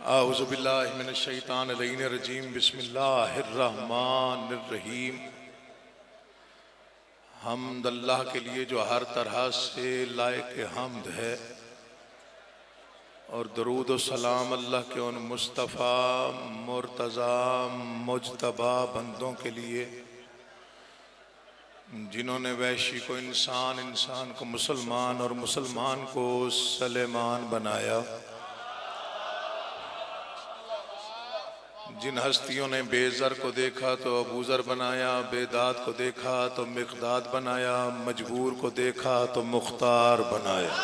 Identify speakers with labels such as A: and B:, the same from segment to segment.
A: आऊज़ुबिल्लाहि मिनश्शैतानिर्रजीम बिस्मिल्लाहिर्रहमानिर्रहीम। हम्द अल्लाह के लिए जो हर तरह से लायक हम्द है, और दरूद व सलाम अल्लाह के उन मुस्तफ़ा मुर्तज़ा मुज्तबा बंदों के लिए जिन्होंने वैशी को इंसान, इंसान को मुसलमान और मुसलमान को सलेमान बनाया। जिन हस्तियों ने बेज़र को देखा तो अबूज़र बनाया, बेदाद को देखा तो मिक़दाद बनाया, मजबूर को देखा तो मुख्तार बनाया।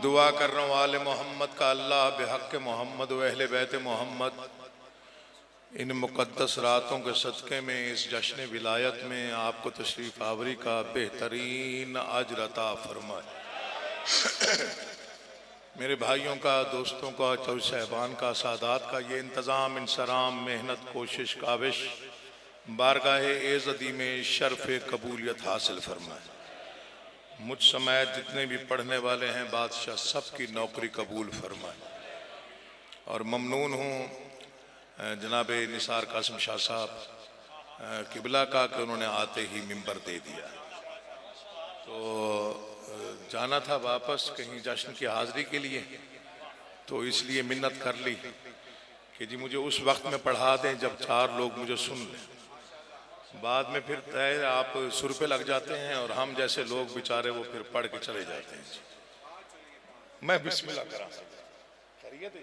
A: दुआ कर रहा हूँ आले मोहम्मद का अल्लाह बेहक़ मोहम्मद व अहले बैत मोहम्मद इन मुक़द्दस रातों के सदक़े में इस जश्न विलायत में आपको तशरीफ़ आवरी का बेहतरीन अजर अता फरमाए। मेरे भाइयों का, दोस्तों का, चौधरी साहबान का, सादात का ये इंतज़ाम, इंसराम, मेहनत, कोशिश, काविश बारगाहे एज़दी में शर्फ़ कबूलियत हासिल फरमाए। मुझ समेत जितने भी पढ़ने वाले हैं बादशाह सबकी नौकरी कबूल फरमाए। और ममनून हूँ जनाब निसार कासिम शाह साहब किबला का कि उन्होंने आते ही मिंबर दे दिया। तो जाना था वापस कहीं जश्न की हाज़िरी के लिए, तो इसलिए मिन्नत कर ली कि जी मुझे उस वक्त में पढ़ा दें जब 4 लोग मुझे सुन लें। बाद में फिर तय आप सुर पे लग जाते हैं और हम जैसे लोग बेचारे वो फिर पढ़ के चले जाते हैं। मैं बिस्मिल्लाह करा खैरियत है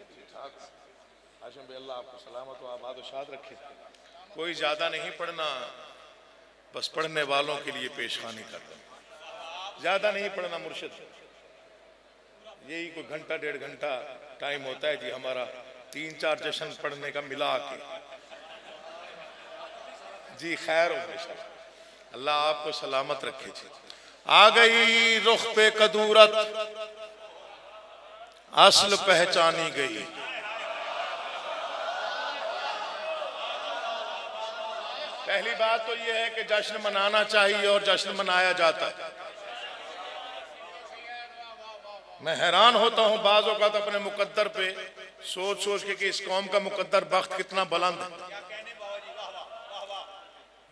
A: आशम भाई, अल्लाह आपको सलामत व आबाद व शाद रखे। कोई ज़्यादा नहीं पढ़ना, बस पढ़ने वालों के लिए पेशखानी कर रहे, ज़्यादा नहीं पढ़ना। मुर्शिद यही कोई घंटा 1.5 घंटा टाइम होता है जी हमारा, 3-4 जश्न पढ़ने का मिला के। जी खैर हो, अल्लाह आपको सलामत रखे। जी आ गई रुख पे कदूरत, असल पहचानी गई। पहली बात तो यह है कि जश्न मनाना चाहिए और जश्न मनाया जाता है। मैं हैरान होता हूँ बाज़ औक़ात अपने मुक़द्दर पे सोच सोच के कि इस कौम का मुक़द्दर बख्त कितना बुलंद है।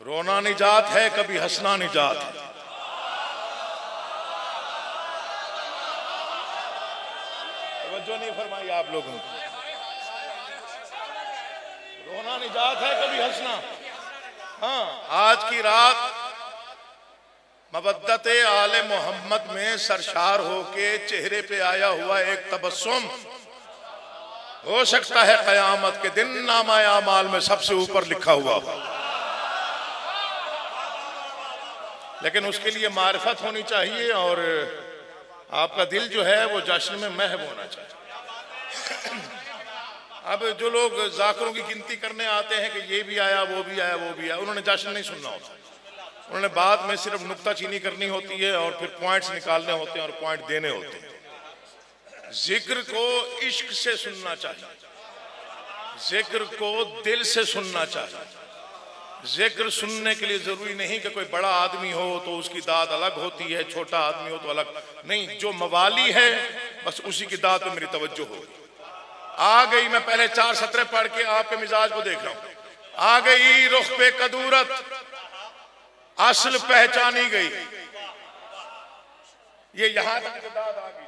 A: रोना निजात है, कभी हंसना निजात है। तवज्जो नहीं फरमाई आप लोगों को। रोना निजात है, कभी हंसना। हाँ, आज की रात मवद्दत आले मोहम्मद में सरशार होके चेहरे पे आया हुआ एक तबस्सुम हो सकता है क़यामत के दिन नामा आमाल में सबसे ऊपर लिखा हुआ हो, लेकिन उसके लिए मारिफत होनी चाहिए और आपका दिल जो है वो जश्न में महव होना चाहिए। अब जो लोग जाकिरों की गिनती करने आते हैं कि ये भी आया, वो भी आया, वो भी आया, उन्होंने जश्न नहीं सुनना होता। उन्होंने बाद में सिर्फ नुक्ताचीनी करनी होती है और फिर पॉइंट्स निकालने होते हैं और पॉइंट देने होते हैं। जिक्र को इश्क से सुनना चाहिए, जिक्र को दिल से सुनना चाहिए। जिक्र सुनने के लिए जरूरी नहीं कि कोई बड़ा आदमी हो तो उसकी दाद अलग होती है, छोटा आदमी हो तो अलग नहीं। जो मवाली है बस उसी की दाद पे मेरी तवज्जो होगी। आ गई, मैं पहले 4 सत्र पढ़ के आपके मिजाज को देख रहा हूं। आ गई रुख पे कदूरत, असल पहचानी गई। ये यहां तक दाद आ गई।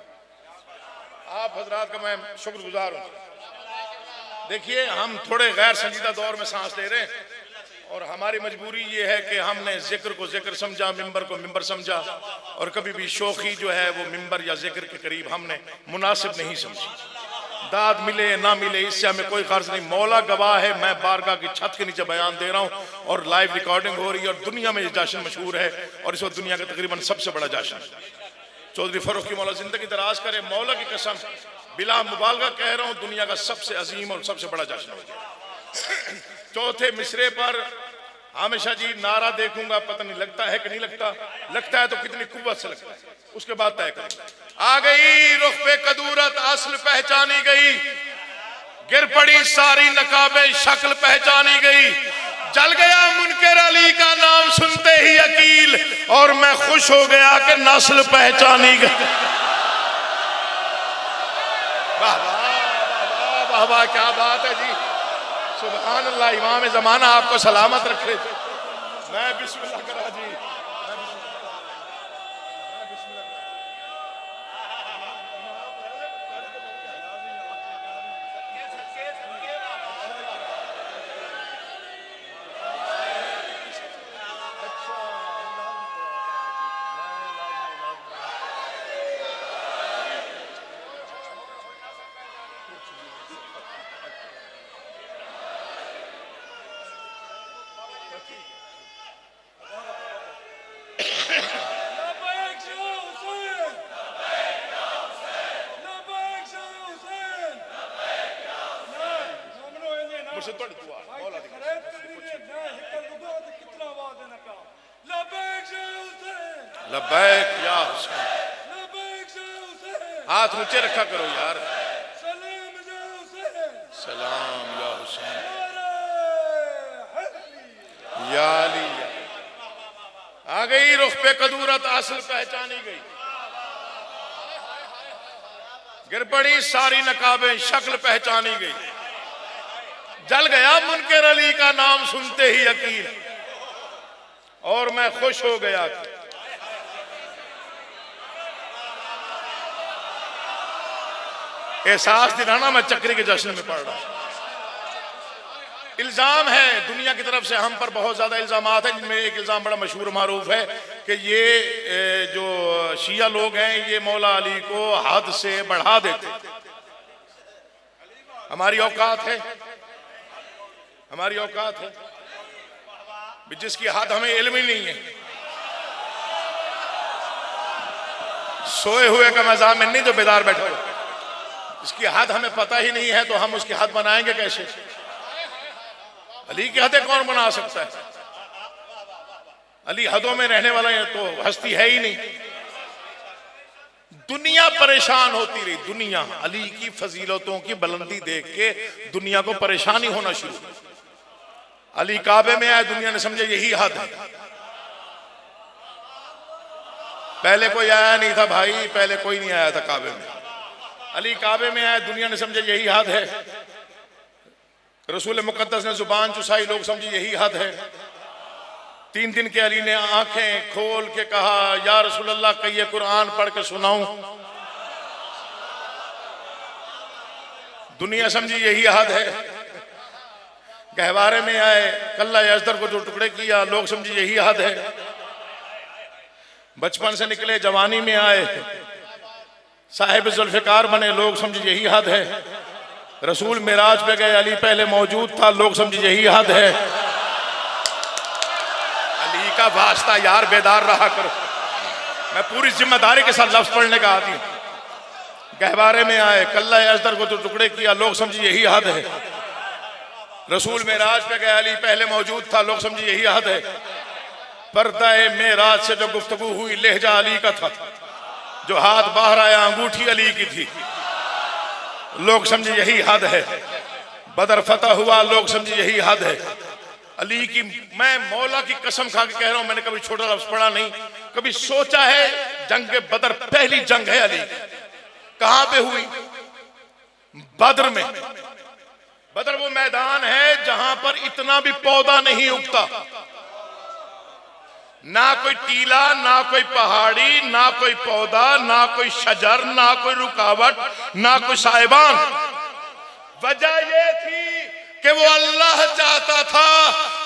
A: आप हजरात का मैं शुक्रगुजार हूं। देखिए हम थोड़े गैर संजीदा दौर में सांस ले रहे हैं और हमारी मजबूरी ये है कि हमने जिक्र को जिक्र समझा, मिंबर को मिंबर समझा, और कभी भी शोखी जो है वो मिंबर या जिक्र के करीब हमने मुनासिब नहीं समझी। दाद मिले ना मिले इससे हमें कोई गर्ज नहीं। मौला गवाह है, मैं बारगाह की छत के नीचे बयान दे रहा हूँ और लाइव रिकॉर्डिंग हो रही है और दुनिया में ये जश्न मशहूर है और इस वक्त दुनिया का तकरीबन सबसे बड़ा जश्न। चौधरी फरूख की मौला जिंदगी दराज करे, मौला की कसम बिला मुबालगा कह रहा हूँ, दुनिया का सबसे अजीम और सबसे बड़ा जश्न। चौथे मिसरे पर हमेशा जी नारा देखूंगा, पता नहीं लगता है कि नहीं लगता, लगता है तो कितनी कुव्वत से लगता है, उसके बाद तय करेंगे। आ गई रुख पे कदूरत, असल पहचानी गई। गिर पड़ी सारी नकाबे, शक्ल पहचानी गई। जल गया मुनकर अली का नाम सुनते ही अकील, और मैं खुश हो गया कि नस्ल पहचानी गई। वाह वाह वाह वाह, क्या बात है जी, सुभान अल्लाह। इमाम ज़माना आपको सलामत रखे। मैं बिस्मिल्लाह करा जी। लब्बैक या हुसैन, हाथ ऊंचे रखा करो यार। सलाम या हुसैन या अली। आ गई रुख पे कदूरत, असल पहचानी गई। गिर पड़ी सारी नकाबें, शक्ल पहचानी गई। जल गया मुनकर अली का नाम सुनते ही यकीन, और मैं खुश हो गया। एहसास दिलाना, मैं चक्री के जश्न में पढ़ रहा हूं। इल्जाम है दुनिया की तरफ से हम पर, बहुत ज्यादा इल्जामात हैं, जिनमें एक इल्जाम बड़ा मशहूर मारूफ है कि ये जो शिया लोग हैं ये मौला अली को हद से बढ़ा देते। हमारी औकात है, हमारी औकात है जिसकी हद हमें इल्म ही नहीं है। सोए हुए का मजाक में नहीं, जो बेदार बैठे हो, इसकी हद हमें पता ही नहीं है तो हम उसकी हद बनाएंगे कैसे? अली की हदें कौन बना सकता है? अली हदों में रहने वाला तो हस्ती है ही नहीं। दुनिया परेशान होती रही, दुनिया अली की फजीलतों की बुलंदी देख के दुनिया को परेशानी होना शुरू। अली काबे में आए, दुनिया ने समझे यही हद है। पहले कोई आया नहीं था भाई, पहले कोई नहीं आया था काबे में। अली काबे में आए, दुनिया ने समझे यही हद है। रसूल मुकद्दस ने जुबान चुसाई, लोग समझे यही हद है। 3 दिन के अली ने आंखें खोल के कहा, या रसूल अल्लाह कहिए कुरान पढ़ के सुनाऊं। दुनिया समझी यही हद है। गहवारे में आए, कल्ला अजदर को जो टुकड़े किया, लोग समझे यही हद है। बचपन से निकले, जवानी में आए, साहिब जुल्फिकार बने, लोग समझे यही हद है। रसूल मिराज पे गए, अली पहले मौजूद था, लोग समझे यही हद है। अली का वास्ता यार, बेदार रहा करो। मैं पूरी जिम्मेदारी के साथ लफ्ज पढ़ने का आदमी हूं। गहवारे में आए, कल्ला अजदर को जो टुकड़े किया, लोग समझे यही हद है। रसूल मेराज पे गए, अली पहले मौजूद था, लोग समझे यही हद है। पर्दा मेराज से जो गुफ्तगू हुई, लहजा अली का था। जो हाथ बाहर आया, अंगूठी अली की थी, लोग समझे यही हद है। बदर फतह हुआ, लोग समझे यही हद है। अली की, मैं मौला की कसम खा के कह रहा हूं, मैंने कभी छोटा लफ्ज पढ़ा नहीं, कभी सोचा है। जंग बदर पहली जंग है अली। कहां पे हुई? बदर में। बदर वो मैदान है जहां पर इतना भी पौधा नहीं उगता, ना कोई टीला, ना कोई पहाड़ी, ना कोई पौधा, ना कोई शजर, ना कोई रुकावट, ना कोई साहिबान। वजह यह थी कि वो अल्लाह चाहता था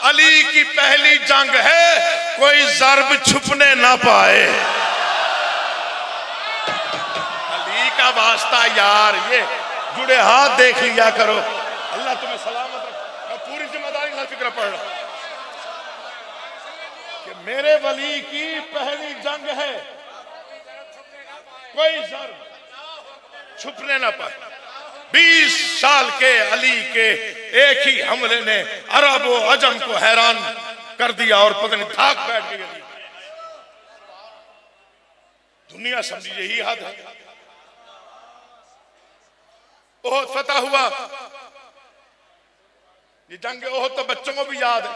A: अली की पहली जंग है, कोई जर्ब छुपने ना पाए। अली का वास्ता यार, ये जुड़े हाथ देख लिया करो। अल्लाह तुम्हें सलामत रखे। मैं पूरी जिम्मेदारी से फिक्र पढ़ रहा हूं कि मेरे वली की पहली जंग है, कोई जर्ब छुपने ना पाए। 20 साल के अली के एक ही हमले ने अरब व अजम को हैरान कर दिया और पता नहीं धाक बैठ गई। दुनिया समझी यही हद है। ओहद फतह हुआ, ये जंग ओहद तो बच्चों को भी याद है।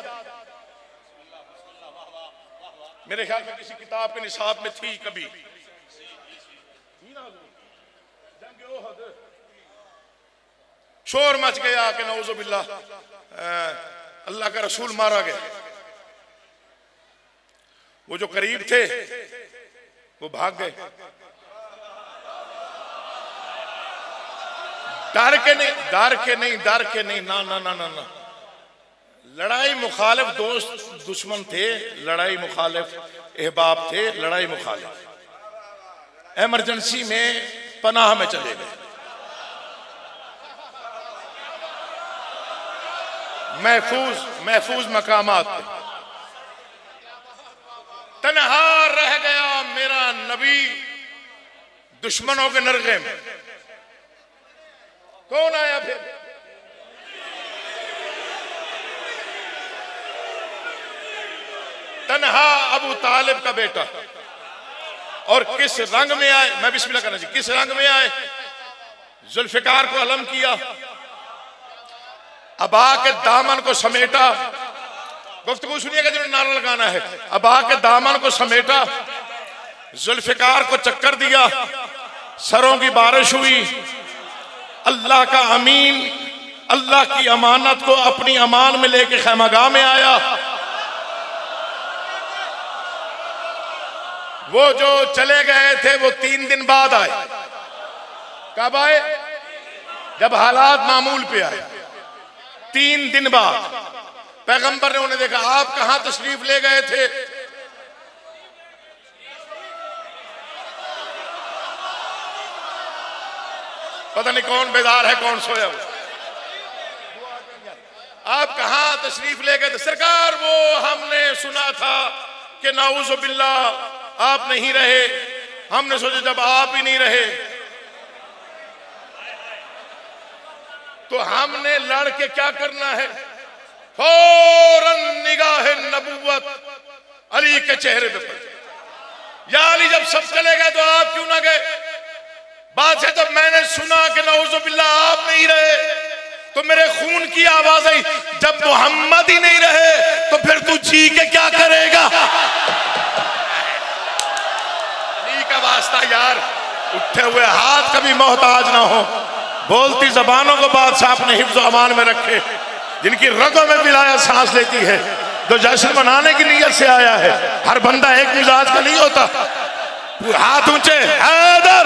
A: मेरे ख्याल में किसी किताब के निसाब में थी कभी। शोर मच गया कि नऊजुबिल्लाह अल्लाह का रसूल मारा गया। वो जो करीब थे वो भाग गए, डर के नहीं, ना ना ना ना ना। लड़ाई मुखालिफ दोस्त दुश्मन थे, लड़ाई मुखालिफ अहबाब थे, लड़ाई मुखालिफ इमरजेंसी में पनाह में चले गए। महफूज मकामात पे तन्हा रह गया मेरा नबी दुश्मनों के नरगे में। कौन आया फिर? तन्हा अबू तालिब का बेटा। और किस रंग में आए? मैं बिस्मिल्लाह करना चाहिए। किस रंग में आए? जुल्फिकार को अलम किया, अबा के दामन को समेटा। गुफ्तगू सुनिएगा जिन्होंने नारा लगाना है। अबा के दामन को समेटा, जुल्फिकार को चक्कर दिया, सरों की बारिश हुई। अल्लाह का अमीन अल्लाह की अमानत को अपनी अमान में लेके खैमागाह में आया। वो जो चले गए थे वो 3 दिन बाद आए। कब आए? जब हालात मामूल पे आए। 3 दिन बाद पैगंबर ने उन्हें देखा, आप कहां तशरीफ ले गए थे? पता नहीं कौन बेदार है कौन सोया हुआ। आप कहां तशरीफ ले गए थे? सरकार वो हमने सुना था कि नाउज़ुबिल्लाह आप नहीं रहे, हमने सोचा जब आप ही नहीं रहे तो हमने लड़ के क्या करना है। फौरन निगाह नबुव्वत अली के चेहरे पे पड़ी। या अली जब सब चले गए तो आप क्यों ना गए? बात है जब मैंने सुना कि नऊजुबिल्लाह आप नहीं रहे तो मेरे खून की आवाज आई, जब मोहम्मद ही नहीं रहे तो फिर तू जी के क्या करेगा? अली का वास्ता यार, उठे हुए हाथ कभी मोहताज ना हो। बोलती जबानों को बादशाह अपने हिफ्ज़ अमान में रखे, जिनकी रगों में विलायत सांस लेती है, जो जश्न मनाने की नीयत से आया है। हर बंदा एक मिजाज का नहीं होता। हाथ ऊंचे, हैदर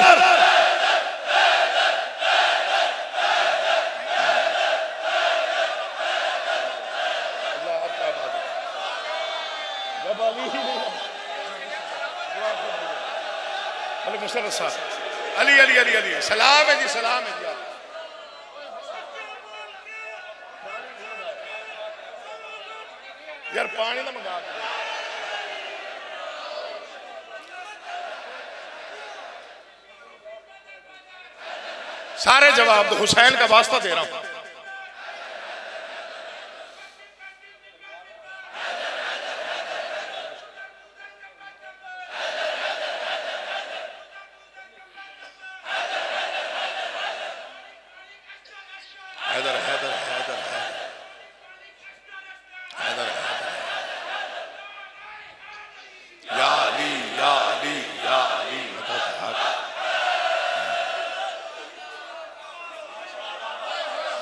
A: अली अली अली अली सलाम है जी, सलाम है जी। यार पानी ना मंगा। सारे जवाब दो, हुसैन का वास्ता दे रहा हूं। हैदर हैदर हैदर हैदर या अली या अली या अली।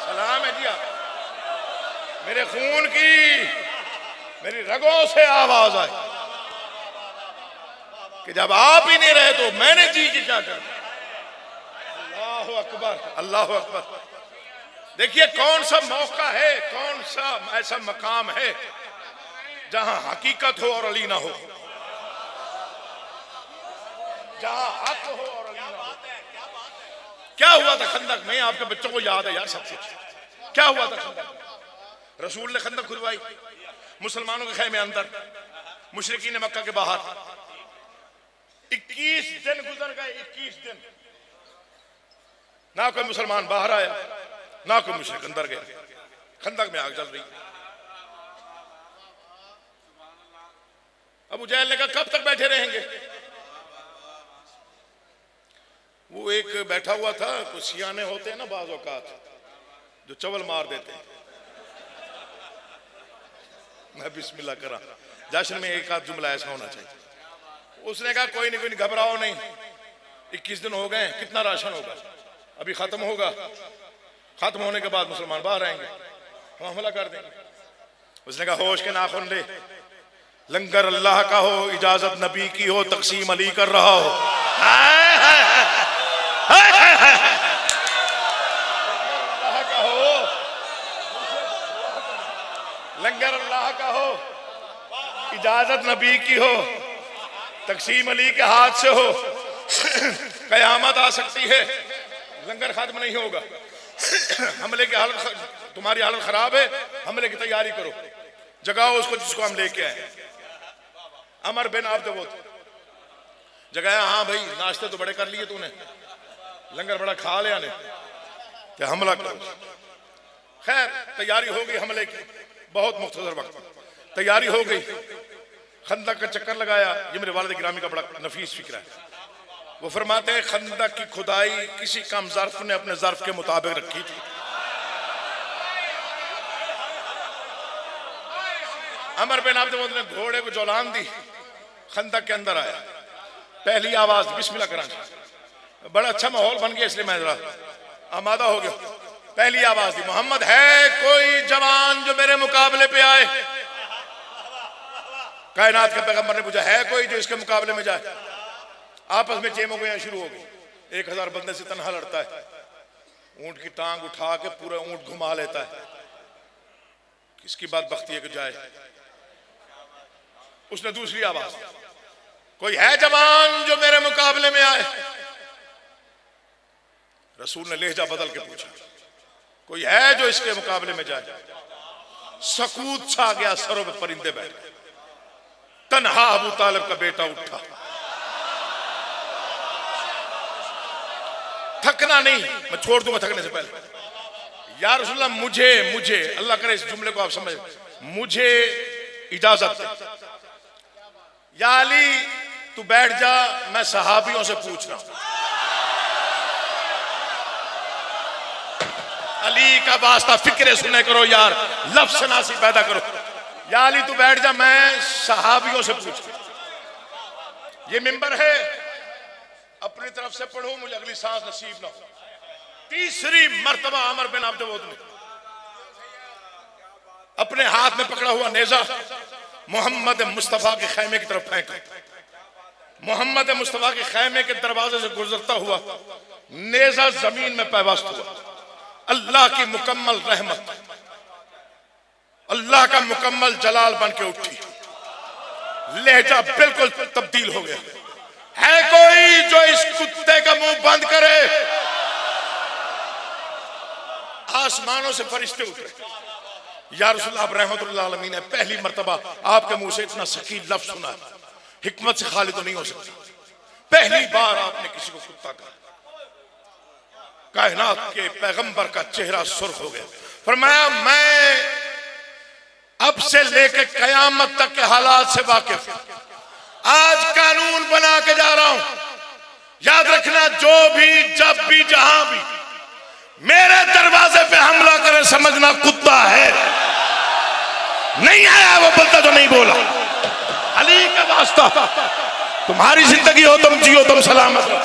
A: सलाम है जी। आप मेरे खून की, मेरी रगों से आवाज आई कि जब आप ही नहीं रहे तो मैंने जी की क्या कर। अल्लाह अकबर, अल्लाह अकबर। देखिए कौन सा मौका है, कौन सा ऐसा मकाम है जहां हकीकत हो और अली ना हो, जहां हक हो और अली ना हो। क्या हुआ था खंदक में? आपके बच्चों को याद है यार सब कुछ। क्या हुआ था खंदक में? रसूल ने खंदक खुदवाई, मुसलमानों के खेमे अंदर, मुशरिकीन मक्का के बाहर। 21 दिन गुजर गए, 21 दिन ना कोई मुसलमान बाहर आया, ना कोई मुशरिक अंदर गया। खंदक में आग जल रही। अबू जहल ने कहा कब तक बैठे रहेंगे? वो एक बैठा हुआ था, कुछ सियाने होते हैं ना बाज़ औकात जो चवल मार देते हैं। मैं बिस्मिल्लाह करा। जश्न में एक आध जुमला ऐसा होना चाहिए। उसने कहा कोई नहीं घबराओ नहीं, 21 दिन हो गए, कितना राशन होगा, अभी खत्म होगा, खत्म होने के बाद मुसलमान बाहर आएंगे, हम हमला कर देंगे। उसने कहा होश के नाखून ले, लंगर अल्लाह का हो, इजाजत नबी की हो, तकसीम अली कर रहा हो। अल्लाह का हो, लंगर अल्लाह का हो, इजाजत नबी की हो, तकसीम अली के हाथ से हो। कयामत आ सकती है, लंगर खत्म नहीं होगा। हमले की हालत, तुम्हारी हालत खराब है, हमले की तैयारी करो, जगाओ उसको जिसको हम लेके आए। अमर बिन अब्द जगाया, हाँ भाई नाश्ते तो बड़े कर लिए तूने, लंगर बड़ा खा लिया ने, क्या हमला करो। खैर तैयारी हो गई हमले की, बहुत मुख्तसर वक्त तैयारी हो गई। खंदक का चक्कर लगाया। ये मेरे वालिद गिरामी का बड़ा नफीस फिक्र है। वो फरमाते हैं खंदक की खुदाई किसी कम ज़र्फ ने अपने ज़र्फ के मुताबिक रखी थी। अमर बिन अब्द ने घोड़े को जौलान दी, खंदक के अंदर आया, पहली आवाज बिस्मिल्लाह कराना। बड़ा अच्छा माहौल बन गया, इसलिए मैं जरा आमादा हो गया। पहली आवाज दी, मोहम्मद है कोई जवान जो मेरे मुकाबले पे आए। कायनात के पैगंबर ने पूछा है कोई जो इसके मुकाबले में जाए। आपस में चेमो गया शुरू हो गई। 1000 बंदे से तनहा लड़ता है, ऊंट की टांग उठा के पूरा ऊंट घुमा लेता है। किसकी बात बख्ती है कि जाए। उसने दूसरी आवाज, कोई है जवान जो मेरे मुकाबले में आए। रसूल ने लहजा बदल के पूछा, कोई है जो इसके मुकाबले में जाए। सकूत छा गया, सरों पर परिंदे बैठ। तन्हा अबू तालिब का बेटा उठा, थकना नहीं, मैं छोड़ दूंगा थकने से पहले। या रसूलल्लाह मुझे अल्लाह करे इस जुमले को आप समझ, मुझे इजाजत दे। या अली तू बैठ जा, मैं सहाबियों से पूछ रहा हूं। अली का वास्ता फिक्रे सुने करो यार, लफ्ज़ नासी पैदा करो। या अली तू बैठ जा, मैं सहाबियों से पूछ रहा हूं। ये मिंबर है, अपनी तरफ से पढ़ो, मुझे अगली सांस नसीब ना हो। तीसरी मर्तबा अमर बिन अब्द ने अपने हाथ में पकड़ा हुआ नेजा मोहम्मद मुस्तफा के खैमे की तरफ फेंका। मोहम्मद मुस्तफा के खैमे के दरवाजे से गुजरता हुआ नेजा जमीन में पैवस्त हुआ। अल्लाह की मुकम्मल रहमत, अल्लाह का मुकम्मल जलाल बन के उठी। लहजा बिल्कुल तब्दील हो गया। है कोई जो इस कुत्ते का मुंह बंद करे। आसमानों से फरिश्ते उतरे। या रसूलल्लाह आप रहमतुल्लाह अलमीन ने पहली मर्तबा आपके मुंह से इतना सकील लफ्ज़ सुना, हिकमत से खाली तो नहीं हो सकता। पहली बार आपने किसी को कुत्ता कहा। कायनात के पैगंबर का चेहरा सुर्ख हो गया। फरमाया मैं अब से लेकर कयामत तक के हालात से वाकिफ, आज कानून बना के जा रहा हूं। याद रखना, जो भी जब भी जहां भी मेरे दरवाजे पे हमला करे समझना कुत्ता है। नहीं आया वो बंदा जो नहीं बोला। अली का वास्ता, तुम्हारी जिंदगी हो, तुम जियो, तुम सलामत हो।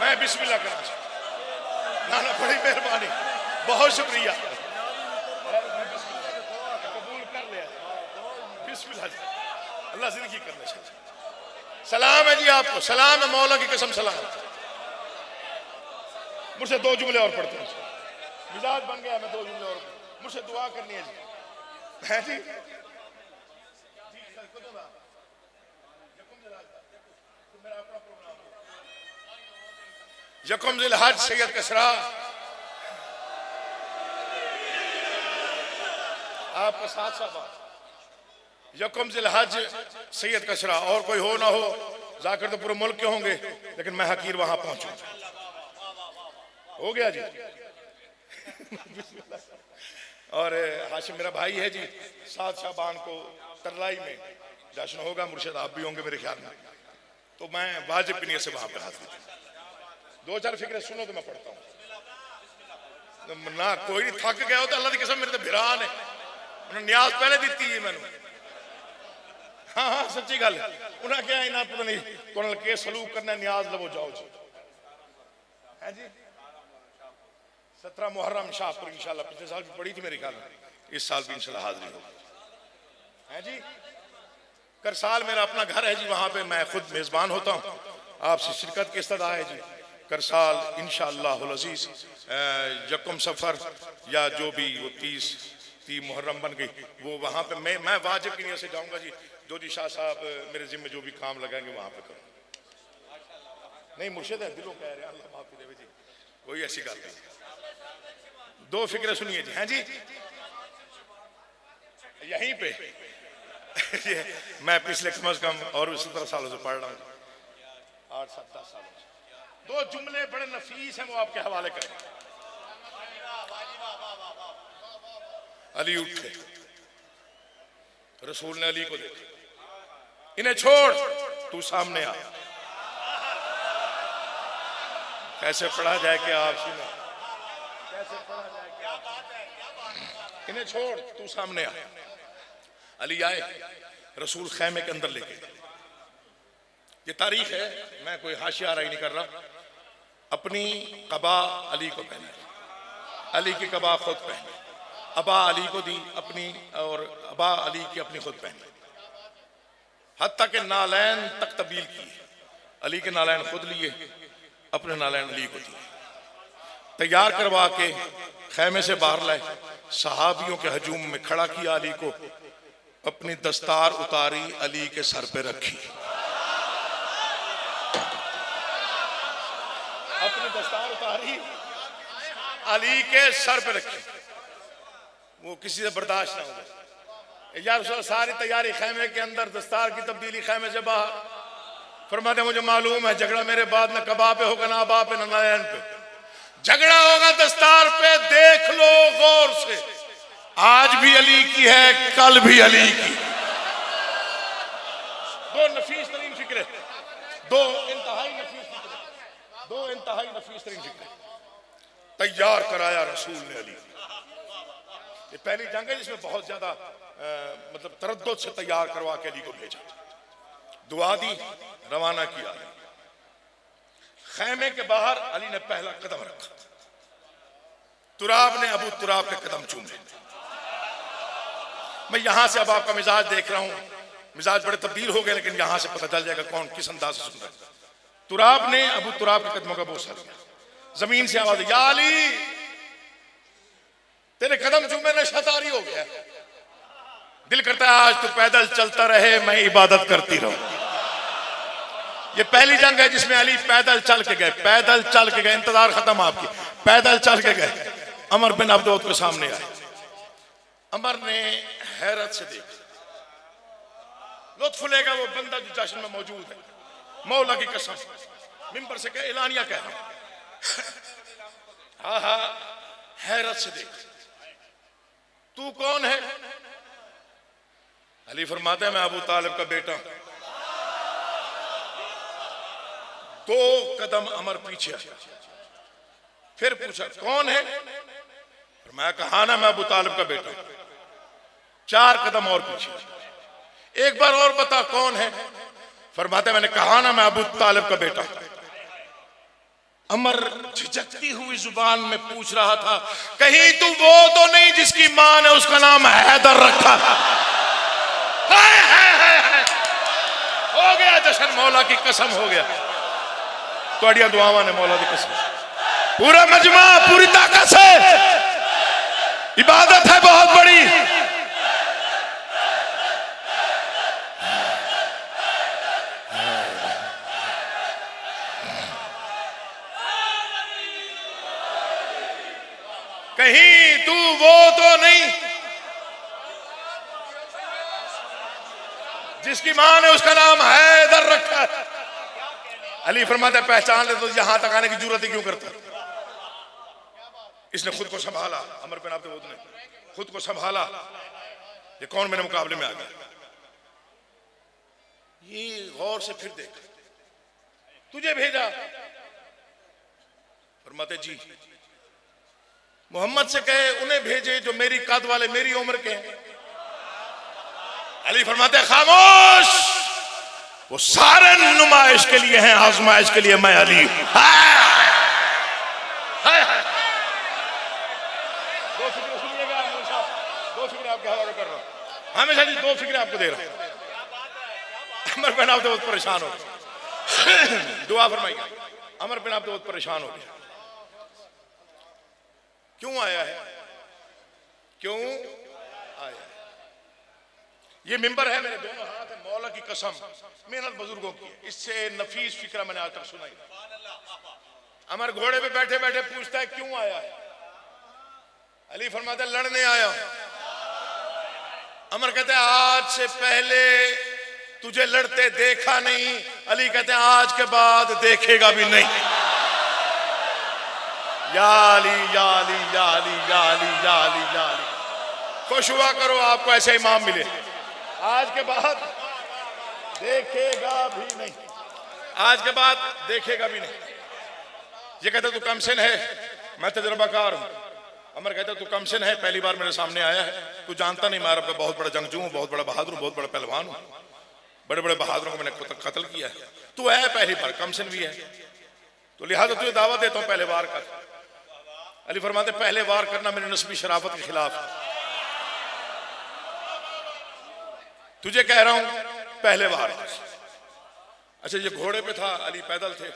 A: मैं बिस्मिल्लाह करना चाहता। नाना बड़ी मेहरबानी, बहुत शुक्रिया, कबूल कर लिया। बिस्मिल्लाह, अल्लाह जिंदगी करना चाहिए। सलाम है जी आपको, सलाम है, मौला की कसम सलाम। मुझसे 2 जुमले और पढ़ते हैं, मिजाज बन गया। मैं 2 जुमले और, मुझसे दुआ करनी है जी। है जी, यकुम ज़िल हज सैयद कसरा आपका साथ साथ। यकुम ज़िल हज सैयद कसरा, और कोई हो ना हो, जाकर तो पूरे मुल्क के होंगे, लेकिन मैं हकीर वहां पहुंचू। हो गया जी। और हाशिम मेरा भाई है जी, 7 शाबान को तरलाई में जश्न होगा। मुर्शिद आप भी होंगे मेरे ख्याल में, तो मैं वाजिब की नियत से वहां पर हाजिर। 2-4 फिक्र सुनो तो मैं पढ़ता हूँ। ना कोई नहीं थक गया हो तो अल्लाह की कसम मेरे तो भिरा ने उन्हें न्याज पहले दी है मैंने। हाँ हाँ सच्ची गल उन्हें क्या इना पता नहीं तुम के सलूक करना न्याज लवो जाओ जी है जी। 17 मुहर्रम शाहपुर इंशाल्लाह पिछले साल भी पढ़ी थी मेरे ख्याल में, इस साल भी इंशाल्लाह हाजिरी हो है जी। करसाल मेरा अपना घर है जी, वहां पे मैं खुद मेजबान होता हूँ, आपसे शिरकत की इस्तदा है जी। करसाल इंशाअल्लाह अज़ीज़ यकम सफ़र या जो भी वो 30 मुहर्रम बन गई वो वहाँ पे मैं वाजिब की नीयत से जाऊँगा जी। जो जी शाह साहब मेरे जिम्मे जो भी काम लगाएंगे वहाँ पे करूँ। नहीं मुर्शिद है दिलों कह रहे हैं अल्लाह माफ़ी देवे जी, कोई ऐसी गल नहीं। दो फिक्र सुनिए जी हैं जी यहीं पे मैं पिछले कम से कम और 17 सालों से पढ़ रहा हूँ, 8-7-10 सालों से। दो जुमले बड़े नफीस हैं वो आपके हवाले करें। अली उठे, रसूल ने अली को देखा, इन्हें छोड़ तू सामने आ। कैसे पढ़ा जाए कि आप सुनो, कैसे पढ़ा जाए कि आप, इन्हें छोड़ तू सामने आ। अली आए, रसूल खैमे के अंदर लेके, ये तारीख है मैं कोई हाशिया राय नहीं कर रहा। अपनी कबा अली को पहने, अली की कबा खुद पहने, अबा अली को दी अपनी और अबा अली की अपनी खुद पहनी, हत्ता के नालैन तक तब्दील की। अली के नालैन खुद लिए, अपने नालैन अली को दिए, तैयार करवा के खैमे से बाहर लाए, सहाबियों के हजूम में खड़ा किया अली को, अपनी दस्तार उतारी अली के सर पे रखी, अपनी दस्तार उतारी अली के सर पे रखी। वो किसी से बर्दाश्त ना हो गया। यार सारी तैयारी खैमे के अंदर, दस्तार की तब्दीली खैमे से बाहर। फरमाते मुझे मालूम है झगड़ा मेरे बाद न कबा पे होगा ना अबा पे न नारायण पे, झगड़ा होगा दस्तार पे। देख लो गौर से, आज भी अली की है, कल भी अली की। दो नफीस तरीन फिक्रे, दो इंतहाई नफीस फिक्रे, दो इंतहाई नफीस तरीन फिक्रे तैयार कराया रसूल ने अली। ये पहली जंग है जिसमें बहुत ज्यादा मतलब तरद्दुद से तैयार करवा के अली को भेजा, दुआ दी, रवाना किया। खैमे के बाहर अली ने पहला कदम रखा, तुराब ने अबू तुराब के कदम चूमे। मैं यहां से अब आपका मिजाज देख रहा हूं, मिजाज बड़े तब्दील हो गए, लेकिन यहां से पता चल जाएगा कौन किस अंदाज से सुन रहा है। तुराब ने अबू तुराब के कदमों का बोसा लिया, जमीन से आवाज, या अली तेरे कदम चूमे नशा तारी हो गया, दिल करता है आज तू पैदल चलता रहे, मैं इबादत करती रहूं। ये पहली जंग है जिसमें अली पैदल चल के गए, पैदल चल के गए, इंतजार खत्म आपकी, पैदल चल के गए। अमर बिन अब्दूद के सामने आए, अमर ने हैरत से देखा, लुत्फ लेगा वो बंदा जो जश्न में मौजूद है, मौला की कसम मिंबर से कह एलानिया कह रहा हूं, हाँ हाँ हैरत से देख, तू कौन है? अली फरमाते हैं मैं अबू तालिब का बेटा। दो कदम अमर पीछे आया, फिर पूछा कौन है? मैं कहा ना मैं अबू तालिब का बेटा। 4 कदम और पीछे, एक बार और बता कौन है? फरमाते मैंने कहा ना मैं अबू तालिब का बेटा। अमर झिझकती हुई जुबान में पूछ रहा था, कहीं तू वो तो नहीं जिसकी मां ने उसका नाम हैदर रखा? हो गया जश्न, मौला की कसम हो गया, तुहाड़ियां दुआवां ने मौला की कसम। पूरा मजमा पूरी ताकत से, इबादत है बहुत बड़ी। कहीं तू वो तो नहीं जिसकी मां ने उसका नाम हैदर रखा है। अली फरमाते पहचान ले तो यहां तक आने की जरूरत ही क्यों करता? इसने खुद को संभाला, अमर बिन अब्दूद ने खुद को संभाला, ये कौन मेरे मुकाबले में आ गया? ये गौर से फिर देख, तुझे भेजा? फरमाते जी मोहम्मद से कहे उन्हें भेजे जो मेरी कद वाले, मेरी उम्र के हैं। अली फरमाते खामोश, वो सारे नुमाइश के लिए हैं, आजमाइश के लिए मैं अली हूं। दो फिक्र सुनिएगा साहब, दो फिक्र आपके हवाले कर रहा हूं, हमेशा जी दो फिक्र आपको दे रहा हूं। अमर बिन अब्द बहुत परेशान हो गए, दुआ फरमाइए। अमर बिन अब्द बहुत परेशान हो गया, क्यों आया है, क्यों आया है? ये मिंबर है, मेरे दोनों हाथ है, मौला की कसम, मेहनत बुजुर्गों की, इससे नफीस फिक्रा मैंने आज तक सुना ही। अमर घोड़े पे बैठे बैठे पूछता है क्यों आया है? अली फरमाता है लड़ने आया हूं। अमर कहते हैं आज से पहले तुझे लड़ते देखा नहीं। अली कहते हैं आज के बाद देखेगा भी नहीं। या अली या अली या अली या अली या अली या अली। खुश हुआ करो आपको ऐसे इमाम मिले, आज के बाद देखेगा भी नहीं, आज के बाद देखेगा भी नहीं। ये कहता तू कमसिन है, मैं तजुर्बाकार हूं। अमर कहता तू कमसिन है, पहली बार मेरे सामने आया है, तू जानता नहीं मैं अरब का बहुत बड़ा जंगजू हूं, बहुत बड़ा बहादुर हूं, बहुत बड़ा पहलवान हूं, बड़े बड़े बहादुरों को मैंने कत्ल किया है। तू है पहली बार, कमसिन भी है, तो लिहाजा तुझे दावा देता हूं पहले वार कर। अली फरमाते पहले वार करना मेरी नस्बी शराफत के खिलाफ है, तुझे कह रहा हूं पहले वार। अच्छा ये घोड़े पे था, अली पैदल थे,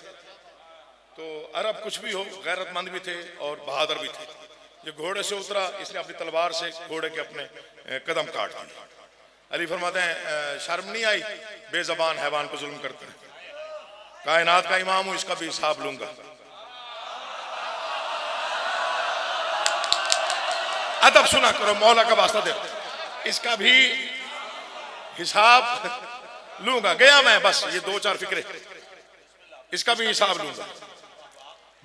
A: तो अरब कुछ भी हो गैरतमंद भी थे और बहादुर भी थे। ये घोड़े से उतरा, इसने अपनी तलवार से घोड़े के अपने कदम काट दिए। अली फरमाते हैं शर्म नहीं आई, बेजबान हैवान पर जुल्म करते हैं, कायनात का इमाम हूं, इसका भी हिसाब लूंगा। अदब सुना करो, मौला का वास्ता दे, इसका भी हिसाब लूंगा। गया मैं, बस ये दो चार फिक्रे, इसका भी हिसाब लूंगा।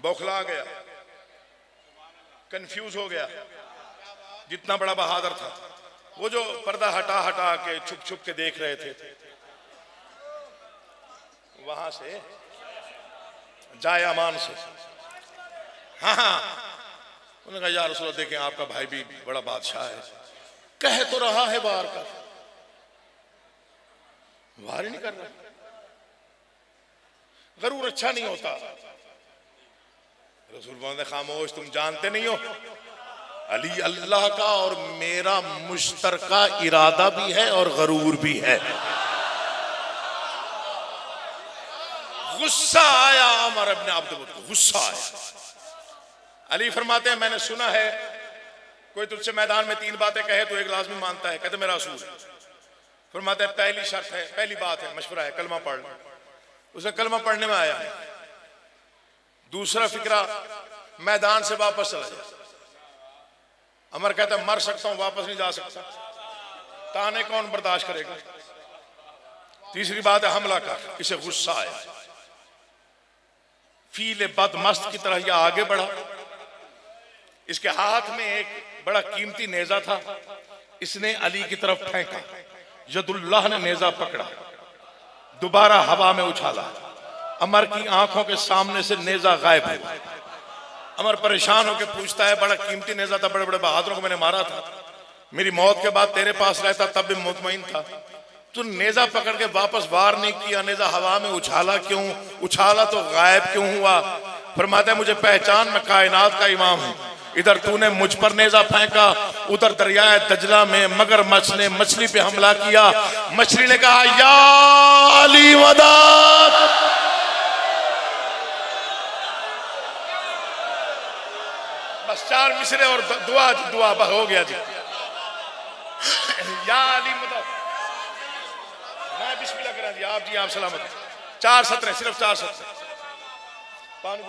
A: बौखला गया, कंफ्यूज हो गया, जितना बड़ा बहादुर था। वो जो पर्दा हटा हटा के छुप छुप के देख रहे थे, वहां से जाए अमान से, हाँ हाँ, उन्होंने कहा या रसूल देखें आपका भाई भी बड़ा बादशाह है, कह तो रहा है वार कर, वार ही नहीं कर रहा। गरूर अच्छा नहीं होता। रसूल बोलते खामोश, तुम जानते नहीं हो अली अल्लाह का और मेरा मुश्तरका इरादा भी है और गरूर भी है। गुस्सा आया अमर इब्न अब्द को, गुस्सा आया। अली फरमाते हैं मैंने सुना है कोई तुझसे मैदान में तीन बातें कहे तो एक लाजमी मानता है। कहते मेरा असूल। फरमाते हैं पहली शर्त है, पहली बात है, मशवरा है, कलमा पढ़ लो। उसे कलमा पढ़ने में आया। दूसरा फिक्रा मैदान से वापस चला जाए। अमर कहता है मर सकता हूं, वापस नहीं जा सकता, ताने कौन बर्दाश्त करेगा। तीसरी बात है हमला कर। इसे गुस्सा आया, फील बदमस्त की तरह यह आगे बढ़ा। इसके हाथ में एक बड़ा कीमती नेजा था, इसने अली की तरफ फेंका। यदुल्लाह ने नेजा पकड़ा, दोबारा हवा में उछाला। अमर की आंखों के सामने से नेजा गायब हुआ। अमर परेशान होकर पूछता है बड़ा कीमती नेजा था, बड़े बड़े बहादुरों को मैंने मारा था, मेरी मौत के बाद तेरे पास रहता तब भी मुतमईन था, तू नेजा पकड़ के वापस वार नहीं किया, नेजा हवा में उछाला क्यों, उछाला तो गायब क्यों हुआ। फरमाता है मुझे पहचान, मैं कायनात का इमाम हूं। इधर तूने मुझ पर नेजा फेंका, उधर दरियाए दजला में मगरमच्छ ने मछली पे हमला किया। मछली ने कहा या अली मदद। बस चार मिसरे और दुआ दुआ हो गया जी। या अली मदद। मैं बिस्मिल्लाह करा जी, आप जी आप सलामत। 4 सत्र, सिर्फ 4 सत्र। पानी ले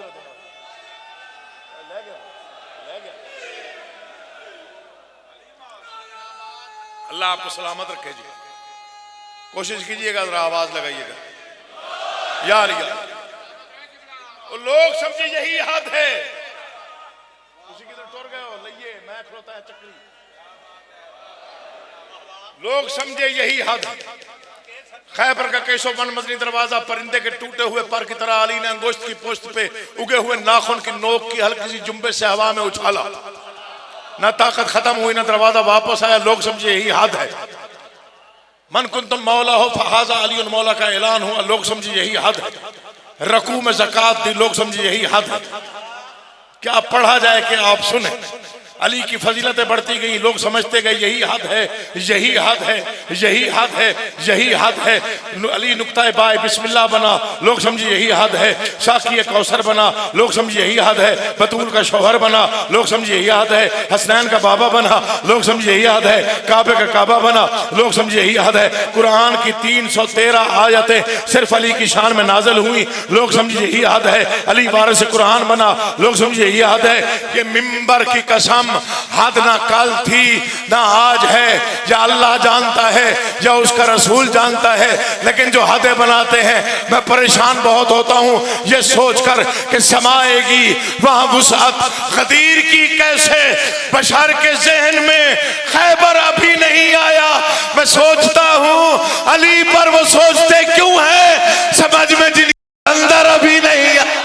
A: गया, ले गया। अल्लाह आपको सलामत रखे जी। कोशिश कीजिएगा, जरा आवाज लगाइएगा यार। यार लोग समझे यही हद है। उसी की तरफ टुर गए हो, लइए मैं खलोता है चक्री। लोग समझे यही हद है। खैबर का कैसो वन मदनी दरवाजा परिंदे के टूटे हुए पर की तरह अली ने अंगोश्त की पोस्ट पे उगे हुए नाखून की नोक की हल्की सी जुम्बे से हवा में उछाला। ना ताकत खत्म हुई ना दरवाजा वापस आया, लोग समझे यही हद है। मन कुन तुम मौला हो फहाजा अली मौला का ऐलान हुआ, लोग समझे यही हद है। रकू में ज़कात दी, लोग समझे यही हद है। क्या पढ़ा जाए कि आप सुने, अली की फजीलतें बढ़ती गई, लोग समझते गए यही हद है, यही हद है, यही हद है, यही हद है। अली नुक्ता बाय बिस्मिल्लाह बना, लोग समझे यही हद है। साकी कौसर बना, लोग समझे यही हद है। बतूल का शौहर बना, लोग समझे यही हद है। हसनैन का बाबा बना, लोग समझे यही हद है। काबे का काबा बना, लोग समझे यही हद है। कुरान की 313 आयतें सिर्फ अली की शान में नाजल हुई, लोग समझे यही हद है। अली वारिस कुरान बना, लोग समझे यही हद है। कि मिंबर की कसम हद ना कल थी ना आज है, या अल्लाह जानता है या उसका रसूल जानता है, लेकिन जो हदें बनाते हैं मैं परेशान बहुत होता हूं ये सोचकर कि समाएगी वहां वुसअत गदीर की कैसे, बशर के जहन में खैबर अभी नहीं आया। मैं सोचता हूं अली पर वो सोचते क्यों है, समझ में जिनके अंदर अभी नहीं आया।